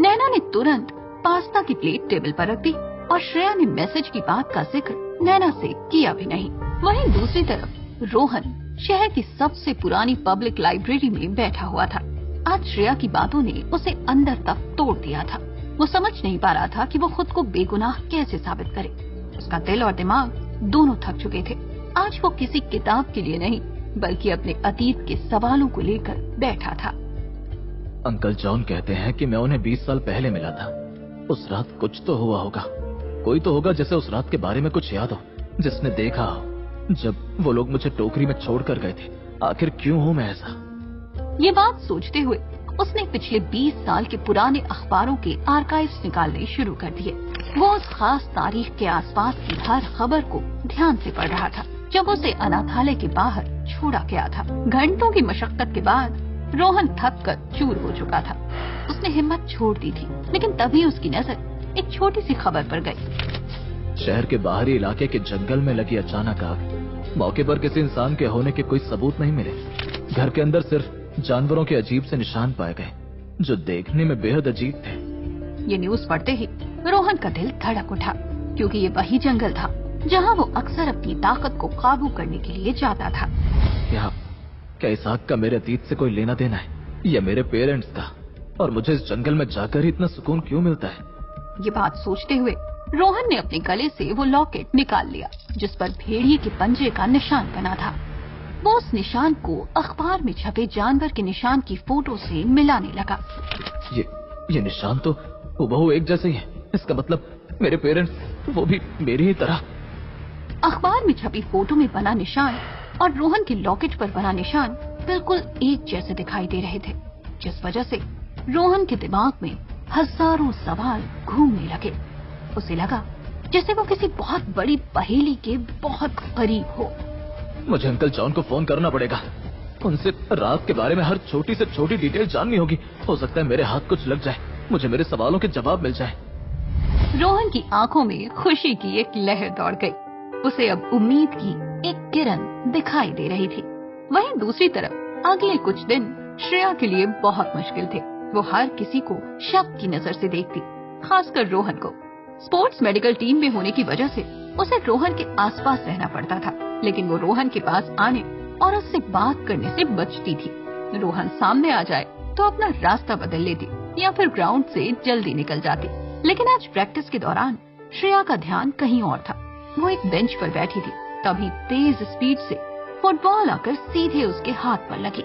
नैना ने तुरंत पास्ता की प्लेट टेबल पर रख दी और श्रेया ने मैसेज की बात का जिक्र नैना से किया भी नहीं। वहीं दूसरी तरफ रोहन शहर की सबसे पुरानी पब्लिक लाइब्रेरी में बैठा हुआ था। आज श्रेया की बातों ने उसे अंदर तक तोड़ दिया था। वो समझ नहीं पा रहा था कि वो खुद को बेगुनाह कैसे साबित करे। उसका दिल और दिमाग दोनों थक चुके थे। आज वो किसी किताब के लिए नहीं, बल्कि अपने अतीत के सवालों को लेकर बैठा था। अंकल जॉन कहते हैं कि मैं उन्हें 20 साल पहले मिला था। उस रात कुछ तो हुआ होगा। कोई तो होगा जिसे उस रात के बारे में कुछ याद हो, जिसने देखा हो जब वो लोग मुझे टोकरी में छोड़कर गए थे। आखिर क्यों हूँ मैं ऐसा? ये बात सोचते हुए उसने पिछले 20 साल के पुराने अखबारों के आर्काइव्स निकालने शुरू कर दिए। वो उस खास तारीख के आसपास की हर खबर को ध्यान से पढ़ रहा था जब उसे अनाथालय के बाहर छोड़ा गया था। घंटों की मशक्कत के बाद रोहन थक कर चूर हो चुका था। उसने हिम्मत छोड़ दी थी, लेकिन तभी उसकी नजर एक छोटी सी खबर पर गई। शहर के बाहरी इलाके के जंगल में लगी अचानक आग। मौके पर किसी इंसान के होने के कोई सबूत नहीं मिले। घर के अंदर सिर्फ जानवरों के अजीब से निशान पाए गए, जो देखने में बेहद अजीब थे। ये न्यूज़ पढ़ते ही रोहन का दिल धड़क उठा, क्योंकि ये वही जंगल था जहां वो अक्सर अपनी ताकत को काबू करने के लिए जाता था। क्या इस आग का मेरे अतीत से कोई लेना देना है, या मेरे पेरेंट्स का? और मुझे इस जंगल में जाकर ही इतना सुकून क्यों मिलता है? ये बात सोचते हुए रोहन ने अपने गले से वो लॉकेट निकाल लिया, जिस पर भेड़िए के पंजे का निशान बना था। वो उस निशान को अखबार में छपे जानवर के निशान की फोटो से मिलाने लगा। ये निशान तो हूबहू एक जैसे ही है। इसका मतलब मेरे पेरेंट्स वो भी मेरी ही तरह। अखबार में छपी फोटो में बना निशान और रोहन के लॉकेट पर बना निशान बिल्कुल एक जैसे दिखाई दे रहे थे, जिस वजह से रोहन के दिमाग में हजारों सवाल घूमने लगे। उसे लगा जैसे वो किसी बहुत बड़ी पहेली के बहुत करीब हो। मुझे अंकल जॉन को फोन करना पड़ेगा। उनसे रात के बारे में हर छोटी से छोटी डिटेल जाननी होगी। हो सकता है मेरे हाथ कुछ लग जाए, मुझे मेरे सवालों के जवाब मिल जाए। रोहन की आंखों में खुशी की एक लहर दौड़ गई। उसे अब उम्मीद की एक किरण दिखाई दे रही थी। वहीं दूसरी तरफ अगले कुछ दिन श्रेया के लिए बहुत मुश्किल थे। वो हर किसी को शक की नजर से देखती, खासकर रोहन को। स्पोर्ट्स मेडिकल टीम में होने की वजह से उसे रोहन के आसपास रहना पड़ता था, लेकिन वो रोहन के पास आने और उससे बात करने से बचती थी। रोहन सामने आ जाए तो अपना रास्ता बदल लेती या फिर ग्राउंड से जल्दी निकल जाती। लेकिन आज प्रैक्टिस के दौरान श्रेया का ध्यान कहीं और था। वो एक बेंच पर बैठी थी, तभी तेज स्पीड से फुटबॉल आकर सीधे उसके हाथ पर लगी।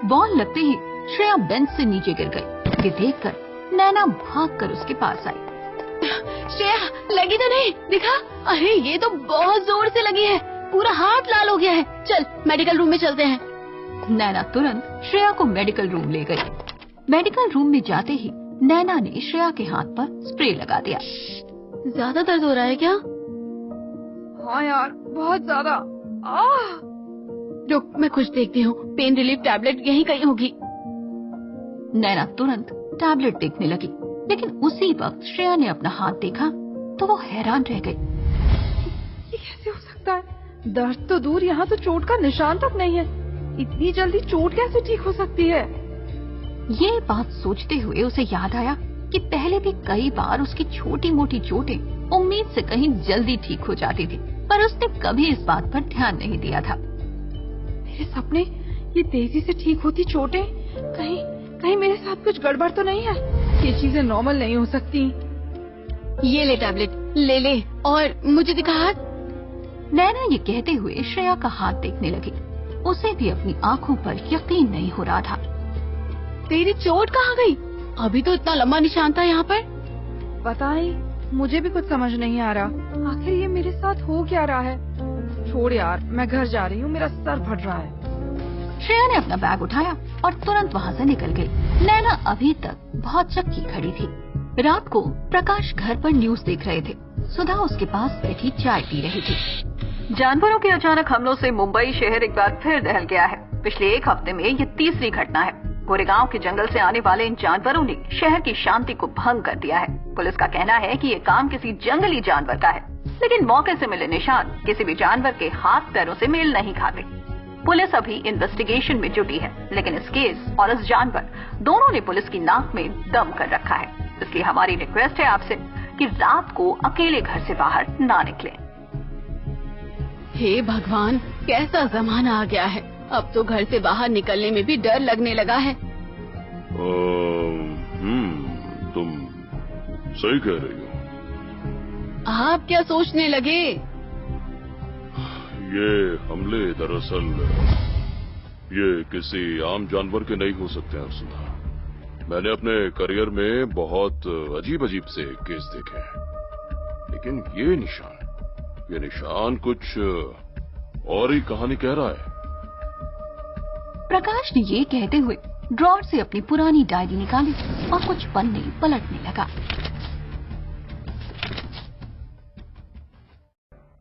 बॉल लगते ही श्रेया बेंच से नीचे गिर गई। ये देखकर नैना भागकर उसके पास आई। श्रेया, लगी तो नहीं? दिखा। अरे ये तो बहुत जोर से लगी है, पूरा हाथ लाल हो गया है। चल मेडिकल रूम में चलते हैं। नैना तुरंत श्रेया को मेडिकल रूम ले गई। मेडिकल रूम में जाते ही नैना ने श्रेया के हाथ पर स्प्रे लगा दिया। ज्यादा दर्द हो रहा है क्या? हाँ यार, बहुत ज्यादा। रुक, मैं कुछ देखती हूँ। पेन रिलीफ टैबलेट यहीं कहीं होगी। नैना तुरंत टैबलेट देखने लगी, लेकिन उसी वक्त श्रेया ने अपना हाथ देखा तो वो हैरान रह गई। ये कैसे हो सकता है? दर्द तो दूर, यहाँ तो चोट का निशान तक नहीं है। इतनी जल्दी चोट कैसे ठीक हो सकती है? ये बात सोचते हुए उसे याद आया कि पहले भी कई बार उसकी छोटी मोटी चोटें उम्मीद से कहीं जल्दी ठीक हो जाती थी, पर उसने कभी इस बात पर ध्यान नहीं दिया था। मेरे सपने, ये तेजी से ठीक होती चोटें, कहीं मेरे साथ कुछ गड़बड़ तो नहीं है? ये चीजें नॉर्मल नहीं हो सकती। ये ले टैबलेट, ले और मुझे दिखा हाथ। नैना ये कहते हुए श्रेया का हाथ देखने लगी। उसे भी अपनी आंखों पर यकीन नहीं हो रहा था। तेरी चोट कहाँ गई? अभी तो इतना लंबा निशान था यहाँ पर। पता नहीं, मुझे भी कुछ समझ नहीं आ रहा। आखिर ये मेरे साथ हो क्या रहा है? छोड़ यार, मैं घर जा रही हूँ, मेरा सर फट रहा है। श्रेया ने अपना बैग उठाया और तुरंत वहाँ से निकल गई। नैना अभी तक बहुत चक्की खड़ी थी। रात को प्रकाश घर पर न्यूज देख रहे थे। सुधा उसके पास बैठी चाय पी रही थी। जानवरों के अचानक हमलों से मुंबई शहर एक बार फिर दहल गया है। पिछले एक हफ्ते में ये तीसरी घटना है। गोरेगांव के जंगल से आने वाले इन जानवरों ने शहर की शांति को भंग कर दिया है। पुलिस का कहना है कि ये काम किसी जंगली जानवर का है, लेकिन मौके से मिले निशान किसी भी जानवर के हाथ पैरों से मेल नहीं खाते। पुलिस अभी इन्वेस्टिगेशन में जुटी है, लेकिन इस केस और इस जानवर दोनों ने पुलिस की नाक में दम कर रखा है। इसलिए हमारी रिक्वेस्ट है आपसे कि रात को अकेले घर से बाहर ना निकलें। हे भगवान, कैसा जमाना आ गया है। अब तो घर से बाहर निकलने में भी डर लगने लगा है। तुम सही कह रही हो। आप क्या सोचने लगे? ये हमले दरअसल ये किसी आम जानवर के नहीं हो सकते हैं सुधा। मैंने अपने करियर में बहुत अजीब से केस देखे हैं, लेकिन ये निशान कुछ और ही कहानी कह रहा है। प्रकाश ने ये कहते हुए ड्रॉर से अपनी पुरानी डायरी निकाली और कुछ पन्ने पलटने लगा।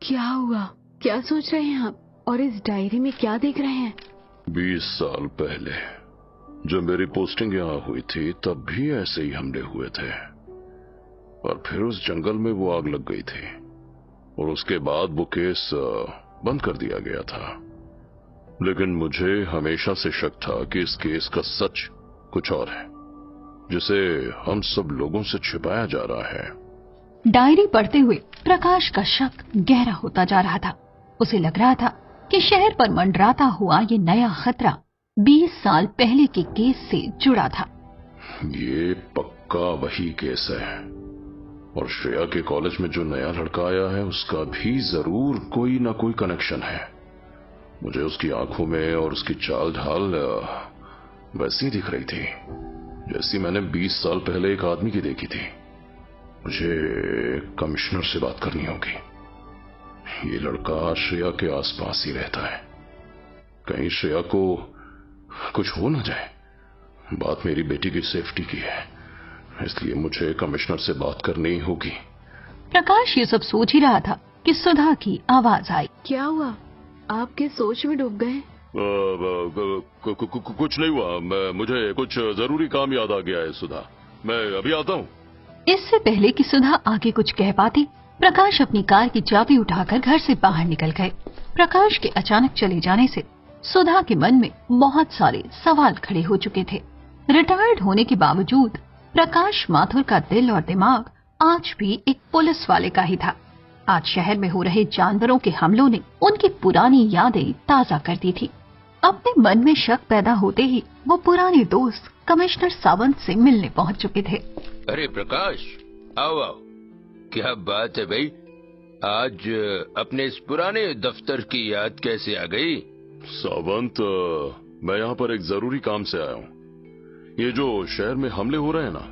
क्या हुआ? क्या सोच रहे हैं आप? और इस डायरी में क्या देख रहे हैं? 20 साल पहले जब मेरी पोस्टिंग यहाँ हुई थी, तब भी ऐसे ही हमले हुए थे, और फिर उस जंगल में वो आग लग गई थी, और उसके बाद वो केस बंद कर दिया गया था। लेकिन मुझे हमेशा से शक था कि इस केस का सच कुछ और है, जिसे हम सब लोगों से छिपाया जा रहा है। डायरी पढ़ते हुए प्रकाश का शक गहरा होता जा रहा था। उसे लग रहा था कि शहर पर मंडराता हुआ ये नया खतरा 20 साल पहले के केस से जुड़ा था। ये पक्का वही केस है, और श्रेया के कॉलेज में जो नया लड़का आया है, उसका भी जरूर कोई ना कोई कनेक्शन है। मुझे उसकी आंखों में और उसकी चाल ढाल वैसी दिख रही थी जैसी मैंने 20 साल पहले एक आदमी की देखी थी। मुझे कमिश्नर से बात करनी होगी। ये लड़का श्रेया के आसपास ही रहता है, कहीं श्रेया को कुछ हो न जाए। बात मेरी बेटी की सेफ्टी की है, इसलिए मुझे कमिश्नर से बात करनी होगी। प्रकाश ये सब सोच ही रहा था कि सुधा की आवाज आई। क्या हुआ? आप किस सोच में डूब गए? कुछ नहीं हुआ, मुझे कुछ जरूरी काम याद आ गया है सुधा, मैं अभी आता हूँ। इससे पहले कि सुधा आगे कुछ कह पाती, प्रकाश अपनी कार की चाबी उठाकर घर से बाहर निकल गए। प्रकाश के अचानक चले जाने से सुधा के मन में बहुत सारे सवाल खड़े हो चुके थे। रिटायर्ड होने के बावजूद प्रकाश माथुर का दिल और दिमाग आज भी एक पुलिस वाले का ही था। आज शहर में हो रहे जानवरों के हमलों ने उनकी पुरानी यादें ताजा कर दी थी। अपने मन में शक पैदा होते ही वो पुराने दोस्त कमिश्नर सावंत से मिलने पहुंच चुके थे। अरे प्रकाश, आओ आओ, क्या बात है भाई, आज अपने इस पुराने दफ्तर की याद कैसे आ गई? सावंत, मैं यहाँ पर एक जरूरी काम से आया हूँ। ये जो शहर में हमले हो रहे हैं ना।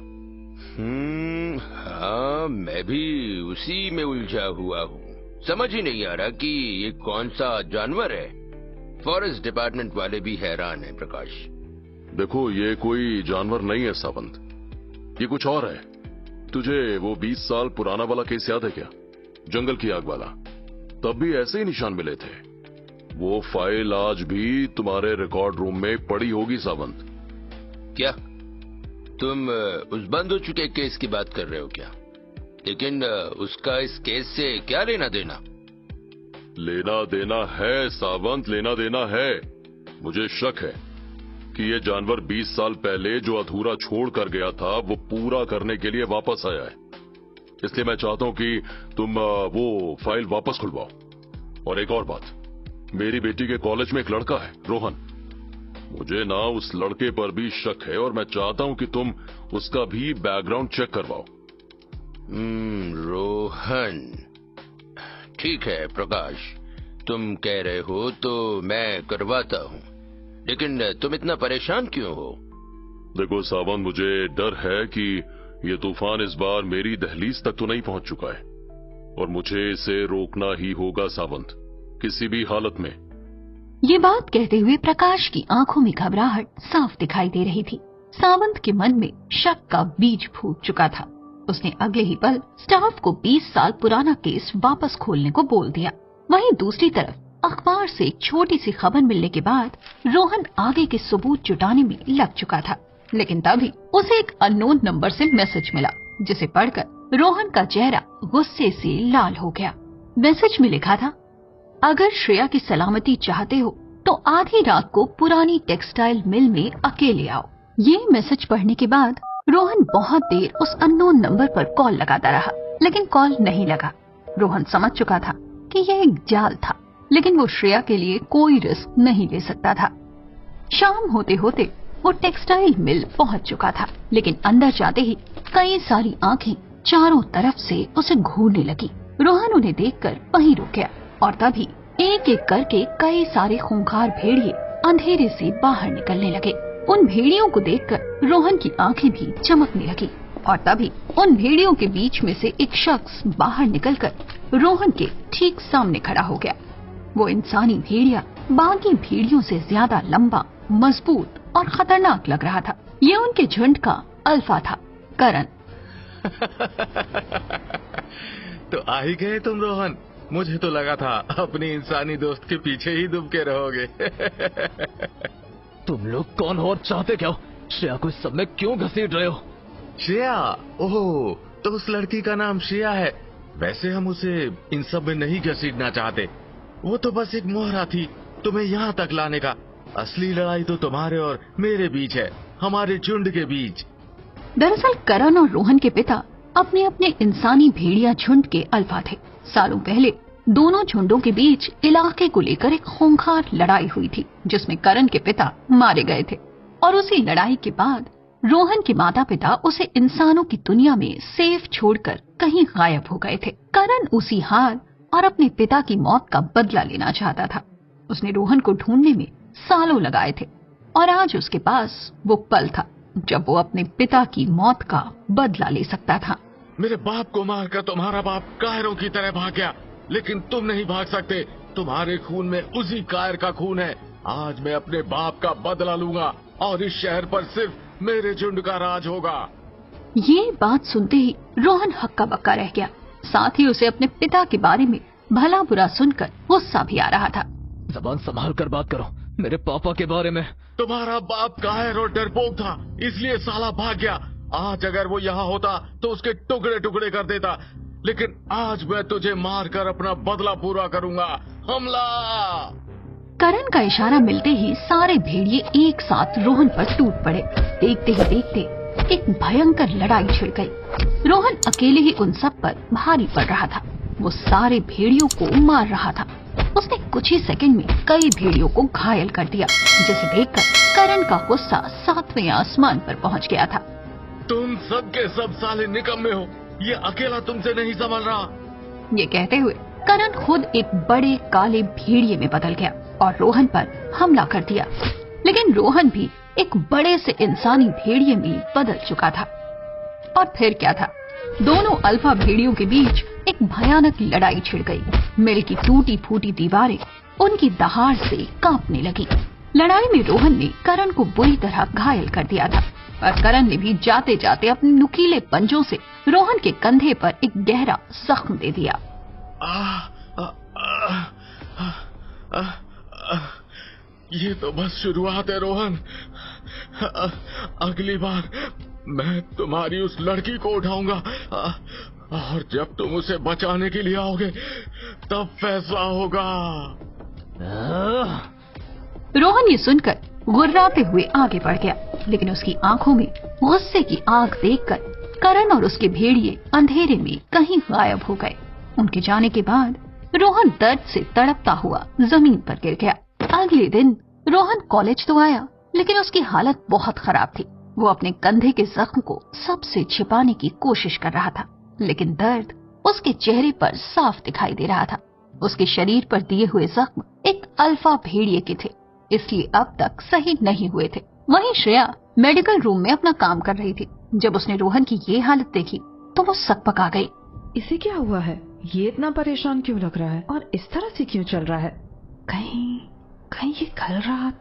हाँ, मैं भी उसी में उलझा हुआ हूँ। समझ ही नहीं आ रहा कि ये कौन सा जानवर है। फॉरेस्ट डिपार्टमेंट वाले भी हैरान हैं प्रकाश। देखो, ये कोई जानवर नहीं है सावंत, ये कुछ और है। तुझे वो 20 साल पुराना वाला केस याद है क्या? जंगल की आग वाला। तब भी ऐसे ही निशान मिले थे। वो फाइल आज भी तुम्हारे रिकॉर्ड रूम में पड़ी होगी सावंत। क्या तुम उस बंद हो चुके केस की बात कर रहे हो क्या? लेकिन उसका इस केस से क्या लेना देना? लेना देना है सावंत, लेना देना है। मुझे शक है कि ये जानवर 20 साल पहले जो अधूरा छोड़ कर गया था वो पूरा करने के लिए वापस आया है। इसलिए मैं चाहता हूं कि तुम वो फाइल वापस खुलवाओ। और एक और बात, मेरी बेटी के कॉलेज में एक लड़का है, रोहन। मुझे ना उस लड़के पर भी शक है और मैं चाहता हूं कि तुम उसका भी बैकग्राउंड चेक करवाओ। रोहन, ठीक है प्रकाश, तुम कह रहे हो तो मैं करवाता हूँ, लेकिन तुम इतना परेशान क्यों हो? देखो सावंत, मुझे डर है कि ये तूफान इस बार मेरी दहलीज तक तो नहीं पहुंच चुका है और मुझे इसे रोकना ही होगा सावंत, किसी भी हालत में। ये बात कहते हुए प्रकाश की आंखों में घबराहट साफ दिखाई दे रही थी। सावंत के मन में शक का बीज फूट चुका था। उसने अगले ही पल स्टाफ को 20 साल पुराना केस वापस खोलने को बोल दिया। वहीं दूसरी तरफ अखबार से एक छोटी सी खबर मिलने के बाद रोहन आगे के सबूत जुटाने में लग चुका था। लेकिन तभी उसे एक अननोन नंबर से मैसेज मिला, जिसे पढ़कर रोहन का चेहरा गुस्से से लाल हो गया। मैसेज में लिखा था, अगर श्रेया की सलामती चाहते हो तो आधी रात को पुरानी टेक्सटाइल मिल में अकेले आओ। ये मैसेज पढ़ने के बाद रोहन बहुत देर उस अननोन नंबर पर कॉल लगाता रहा, लेकिन कॉल नहीं लगा। रोहन समझ चुका था कि यह एक जाल था, लेकिन वो श्रेया के लिए कोई रिस्क नहीं ले सकता था। शाम होते होते वो टेक्सटाइल मिल पहुंच चुका था, लेकिन अंदर जाते ही कई सारी आंखें चारों तरफ से उसे घूरने लगी। रोहन उन्हें देखकर वहीं रुक गया और तभी एक एक करके कई सारे खूंखार भेड़िए अंधेरे से बाहर निकलने लगे। उन भेड़ियों को देखकर रोहन की आंखें भी चमकने लगी और तभी उन भेड़ियों के बीच में से एक शख्स बाहर निकलकर रोहन के ठीक सामने खड़ा हो गया। वो इंसानी भेड़िया बाकी भेड़ियों से ज्यादा लंबा, मजबूत और खतरनाक लग रहा था। ये उनके झुंड का अल्फा था, करण। तो आ ही गए तुम रोहन। मुझे तो लगा था अपनी इंसानी दोस्त के पीछे ही दुब के रहोगे। तुम लोग कौन हो और चाहते क्या हो? श्रेया को इस सब में क्यों घसीट रहे हो? श्रेया? ओह, तो उस लड़की का नाम श्रेया है। वैसे हम उसे इन सब में नहीं घसीटना चाहते। वो तो बस एक मोहरा थी तुम्हें यहाँ तक लाने का। असली लड़ाई तो तुम्हारे और मेरे बीच है, हमारे झुंड के बीच। दरअसल करण और रोहन के पिता अपने अपने इंसानी भेड़िया झुंड के अल्फा थे। सालों पहले दोनों झुंडों के बीच इलाके को लेकर एक खूंखार लड़ाई हुई थी, जिसमें करण के पिता मारे गए थे। और उसी लड़ाई के बाद रोहन के माता पिता उसे इंसानों की दुनिया में सेफ छोड़कर कहीं गायब हो गए थे। करण उसी हार और अपने पिता की मौत का बदला लेना चाहता था। उसने रोहन को ढूंढने में सालों लगाए थे और आज उसके पास वो पल था जब वो अपने पिता की मौत का बदला ले सकता था। मेरे बाप को मारकर तुम्हारा बाप कायरों की तरह भाग गया, लेकिन तुम नहीं भाग सकते। तुम्हारे खून में उसी कायर का खून है। आज मैं अपने बाप का बदला लूंगा और इस शहर पर सिर्फ मेरे झुंड का राज होगा। ये बात सुनते ही रोहन हक्का बक्का रह गया। साथ ही उसे अपने पिता के बारे में भला बुरा सुनकर गुस्सा भी आ रहा था। जबान संभाल कर बात करो। मेरे पापा के बारे में। तुम्हारा बाप कायर और डरपोक था, इसलिए साला भाग गया। आज अगर वो यहाँ होता तो उसके टुकड़े टुकड़े कर देता, लेकिन आज मैं तुझे मारकर अपना बदला पूरा करूंगा। हमला! करण का इशारा मिलते ही सारे भेड़िए एक साथ रोहन पर टूट पड़े। देखते ही देखते एक भयंकर लड़ाई छिड़ गई। रोहन अकेले ही उन सब पर भारी पड़ रहा था। वो सारे भेड़ियों को मार रहा था। उसने कुछ ही सेकंड में कई भेड़ियों को घायल कर दिया, जिसे देखकर करण का गुस्सा 7वें आसमान पर पहुंच गया था। तुम सब के सब साले निकम्मे हो। ये अकेला तुमसे नहीं संभल रहा। ये कहते हुए करण खुद एक बड़े काले भेड़िए में बदल गया और रोहन पर हमला कर दिया। लेकिन रोहन भी एक बड़े से इंसानी भेड़िए में बदल चुका था। और फिर क्या था, दोनों अल्फा भेड़ियों के बीच एक भयानक लड़ाई छिड़ गई। मिल की टूटी फूटी दीवारें उनकी दहाड़ से कांपने लगी। लड़ाई में रोहन ने करण को बुरी तरह घायल कर दिया था और करण ने भी जाते जाते अपने नुकीले पंजों से रोहन के कंधे पर एक गहरा जख्म दे दिया। ये तो बस शुरुआत है रोहन। अगली बार मैं तुम्हारी उस लड़की को उठाऊंगा और जब तुम उसे बचाने के लिए आओगे तब फैसला होगा। रोहन ये सुनकर गुर्राते हुए आगे बढ़ गया, लेकिन उसकी आंखों में गुस्से की आग देखकर करण और उसके भेड़िए अंधेरे में कहीं गायब हो गए। उनके जाने के बाद रोहन दर्द से तड़पता हुआ जमीन पर गिर गया। अगले दिन रोहन कॉलेज तो आया, लेकिन उसकी हालत बहुत खराब थी। वो अपने कंधे के जख्म को सबसे छिपाने की कोशिश कर रहा था, लेकिन दर्द उसके चेहरे पर साफ दिखाई दे रहा था। उसके शरीर पर दिए हुए जख्म एक अल्फा भेड़िए के थे, इसलिए अब तक सही नहीं हुए थे। वहीं श्रेया मेडिकल रूम में अपना काम कर रही थी। जब उसने रोहन की ये हालत देखी तो वो सकपक आ गई। इसे क्या हुआ है? ये इतना परेशान क्यों लग रहा है और इस तरह से क्यों चल रहा है? कहीं ये कल रात